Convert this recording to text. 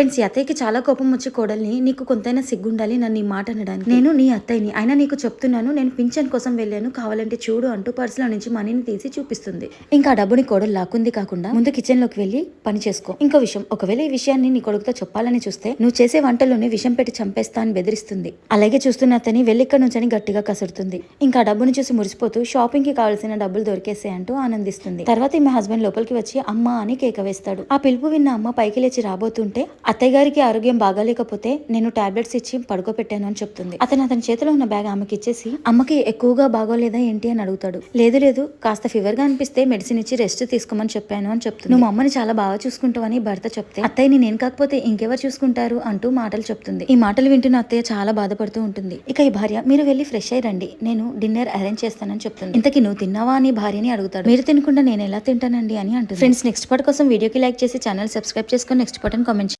Friends, ఈ అత్తయ్యకి చాలా కోపం వచ్చి కోడల్ని, నీకు కొంతైనా సిగ్గుండాలి నన్ను ఈ మాట అనడానికి. నేను నీ అత్తయ్యని, అయినా నీకు చెప్తున్నాను, నేను పింఛన్ కోసం వెళ్ళాను, కావాలంటే చూడు అంటూ పర్సులో నుంచి మనీని తీసి చూపిస్తుంది. ఇంకా ఆ డబ్బుని కోడలు లాక్కుంది కాకుండా ముందు కిచెన్ లోకి వెళ్ళి పని చేసుకో. ఇంకో విషయం, ఒకవేళ ఈ విషయాన్ని నీ కొడుకుతో చెప్పాలని చూస్తే నువ్వు చేసే వంటల్లోనే విషం పెట్టి చంపేస్తా అని బెదిరిస్తుంది. అలాగే చూస్తున్న అతని వెళ్ళిక్కడ నుంచి గట్టిగా కసురుతుంది. ఇంకా ఆ డబ్బుని చూసి మురిసిపోతూ షాపింగ్ కి కావాల్సిన డబ్బులు దొరికేసే అంటూ ఆనందిస్తుంది. తర్వాత ఈమె హస్బెండ్ లోపలికి వచ్చి అమ్మ అని కేక వేస్తాడు. ఆ పిలుపు విన్న అమ్మ పైకి లేచి రాబోతుంటే అత్తయ్య గారికి ఆరోగ్యం బాగాలేకపోతే నేను టాబ్లెట్స్ ఇచ్చి పడుకోబెట్టాను అని చెప్తుంది. అతని చేతిలో ఉన్న బ్యాగ్ ఆమెకి ఇచ్చేసి అమ్మకి ఎక్కువగా బాగోలేదా ఏంటి అని అడుగుతాడు. లేదు కాస్త ఫీవర్ గా అనిపిస్తే మెడిసిన్ ఇచ్చి రెస్ట్ తీసుకోమని చెప్పాను అని చెప్తుంది. నువ్వు అమ్మని చాలా బాగా చూసుకుంటావని భర్త చెప్తే అత్తయ్యని నేను కాకపోతే ఇంకెవరు చూసుకుంటారు అంటూ మాటలు చెప్తుంది. ఈ మాటలు వింటున్న అత్తయ్య చాలా బాధపడుతూ ఉంటుంది. ఇక ఈ భార్య మీరు వెళ్ళి ఫ్రెష్ అయ్యి రండి, నేను డిన్నర్ అరేంజ్ చేస్తానని చెప్తుంది. ఇంతకీ నువ్వు తిన్నావా అని భార్యని అడుగుతాడు. మీరు తినకుండా నేను ఎలా తింటానండి అని అంటుంది. ఫ్రెండ్స్, నెక్స్ట్ పార్ట్ కోసం వీడియోకి లైక్ చేసి ఛానల్ సబ్స్క్రైబ్ చేసుకొని నెక్స్ట్ పార్ట్ అని కామెంట్